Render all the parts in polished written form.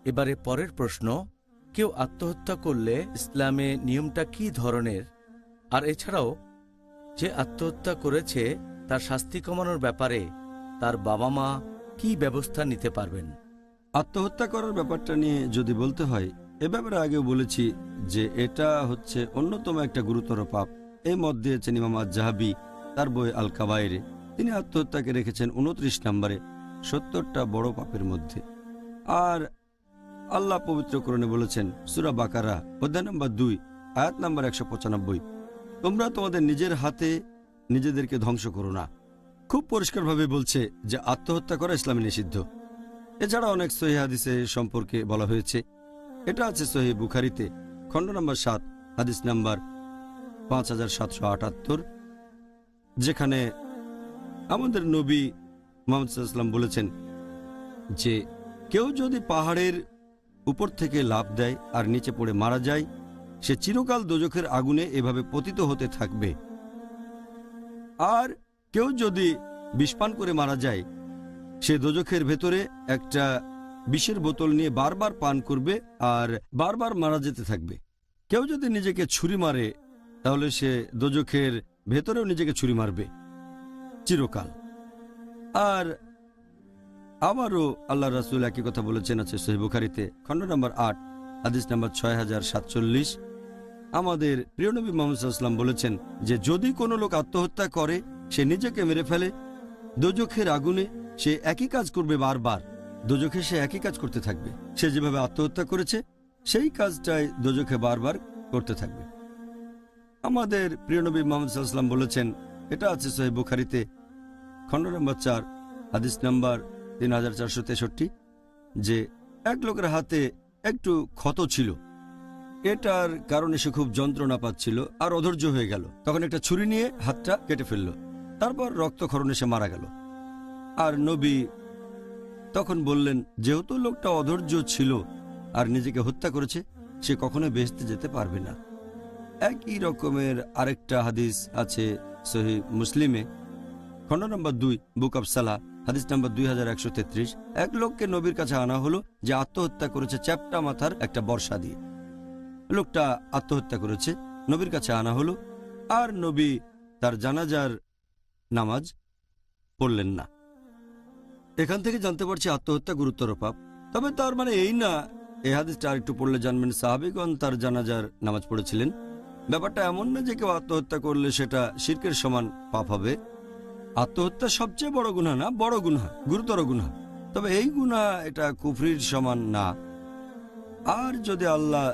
এবারে পরের প্রশ্ন, কেউ আত্মহত্যা করলে ইসলামে নিয়মটা কি ধরনের, আর এছাড়াও যে আত্মহত্যা করেছে তার শাস্তি কমানোর ব্যাপারে তার বাবা মা কি ব্যবস্থা নিতে পারবেন? আত্মহত্যা করার ব্যাপারটা নিয়ে যদি বলতে হয়, এ ব্যাপারে আগেও বলেছি যে এটা হচ্ছে অন্যতম একটা গুরুতর পাপ। এই মত দিয়েছেন ইমাম আজ-জাহাবি তার বই আল কাবায়েরে। তিনি আত্মহত্যাকে রেখেছেন 29 নম্বরে 70টা বড় পাপের মধ্যে। আর আল্লাহ পবিত্র কোরআনে বলেছেন সূরা বাকারা অধ্যায় নম্বর 2 আয়াত নম্বর 195, তোমরা তোমাদের নিজের হাতে নিজেদেরকে ধ্বংস করো না। খুব পরিষ্কারভাবে বলছে যে আত্মহত্যা করা ইসলামে নিষিদ্ধ। এছাড়া অনেক সহিহ হাদিসে সম্পর্কে বলা হয়েছে। এটা আছে সহিহ বুখারীতে খণ্ড নম্বর 7 হাদিস নাম্বার 5778, যেখানে আমাদের নবী মুহাম্মদ সাল্লাল্লাহু আলাইহি ওয়াসাল্লাম বলেছেন যে কেউ যদি পাহাড়ের উপর থেকে লাফ দেয় আর নিচে পড়ে মারা যায়, সে চিরকাল দোজখের আগুনে এভাবে পতিত হতে থাকবে। আর কেউ যদি বিষ পান করে মারা যায়, সে দোজখের ভেতরে একটা বিষের বোতল নিয়ে বারবার পান করবে আর বারবার মারা যেতে থাকবে। কেউ যদি নিজেকে ছুরি মারে, তাহলে সে দোজখের ভেতরেও নিজেকে ছুরি মারবে চিরকাল। আর আবারও আল্লাহ রাসূল একই কথা বলেছেন, আছে সহিহ বুখারীতে খণ্ড নম্বর 8 হাদিস নম্বর 6047। আমাদের প্রিয় নবী মুহাম্মদ সাল্লাল্লাহু আলাইহি ওয়াসাল্লাম বলেছেন যে যদি কোনো লোক আত্মহত্যা করে, সে নিজেকে মেরে ফেলে, দোজখের আগুনে সে একই কাজ করবে বারবার। দোজখে সে একই কাজ করতে থাকবে। সে যেভাবে আত্মহত্যা করেছে সেই কাজটাই দোজখে বারবার করতে থাকবে। আমাদের প্রিয় নবী মুহাম্মদ সাল্লাল্লাহু আলাইহি ওয়াসাল্লাম বলেছেন, এটা আছে সহিহ বুখারীতে খণ্ড নম্বর 4 হাদিস নম্বর 3463, যে এক লোকের হাতে একটু ক্ষত ছিল। এটার কারণে সে খুব যন্ত্রণা পাচ্ছিল আর অধৈর্য হয়ে গেল। তখন একটা ছুরি নিয়ে হাতটা কেটে ফেলল, তারপর রক্তক্ষরণে সে মারা গেল। আর নবী তখন বললেন, যেহেতু লোকটা অধৈর্য ছিল আর নিজেকে হত্যা করেছে, সে কখনো বেহেশতে যেতে পারবে না। একই রকমের আরেকটা হাদিস আছে সহিহ মুসলিমে খণ্ড নম্বর 2 বুক অব সালাহ হাদিস নম্বর 2133। এক লোককে নবীর কাছে আনা হলো যে আত্মহত্যা করেছে চ্যাপ্টা মাথার একটা বর্ষা দিয়ে। লোকটা আত্মহত্যা করেছে, নবীর কাছে আনা হলো, আর নবী তার জানাজার নামাজ পড়লেন না। এখান থেকে জানতে পারছি আত্মহত্যা গুরুতর পাপ। তবে তার মানে এই না, এই হাদিসটা আর একটু পড়লে জানবেন সাহাবীগণ তার জানাজার নামাজ পড়েছিলেন। ব্যাপারটা এমন না যে কেউ আত্মহত্যা করলে সেটা শিরকের সমান পাপ হবে। আত্মহত্যা সবচেয়ে বড় গুনাহ না, বড় গুনাহ, গুরুতর গুনাহ। তবে এই গুনাহ এটা কুফরির সমান না। আর যদি আল্লাহ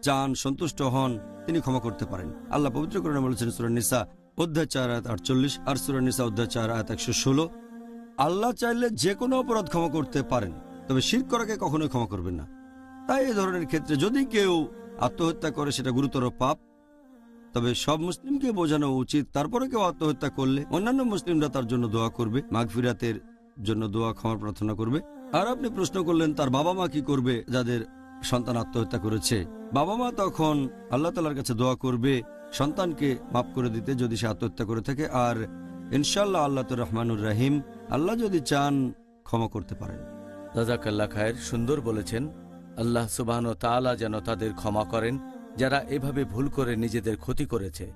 চান, সন্তুষ্ট হন, তিনি ক্ষমা করতে পারেন। আল্লাহ পবিত্র কোরআনে বলেছেন সূরা নিসা অধ্যায় 4 আয়াত 48 আর সূরা নিসা অধ্যায় 4 আয়াত 116, আল্লাহ চাইলে যে কোনো অপরাধ ক্ষমা করতে পারেন, তবে শিরক করাকে কখনোই ক্ষমা করবেন না। তাই এই ধরনের ক্ষেত্রে যদি কেউ আত্মহত্যা করে সেটা গুরুতর পাপ। তবে সব মুসলিমকে বোঝানো উচিত, তারপরে কেউ আত্মহত্যা করলে অন্যান্য মুসলিমরা তার জন্য দোয়া করবে, মাগফিরাতের জন্য দোয়া, ক্ষমা প্রার্থনা করবে। আর আপনি প্রশ্ন করলেন তার বাবা মা কি করবে যাদের সন্তান আত্মহত্যা করেছে। বাবা মা তখন আল্লাহ তাআলার কাছে দোয়া করবে সন্তানকে মাফ করে দিতে যদি সে আত্মহত্যা করে থাকে। আর ইনশাআল্লাহ আল্লাহ তো রহমানুর রাহিম, আল্লাহ যদি চান ক্ষমা করতে পারেন। জাযাকাল্লাহ খায়ের, সুন্দর বলেছেন। আল্লাহ সুবহানাহু ওয়া তাআলা যেন তাদের ক্ষমা করেন যারা এভাবে ভুল করে নিজেদের ক্ষতি করেছে।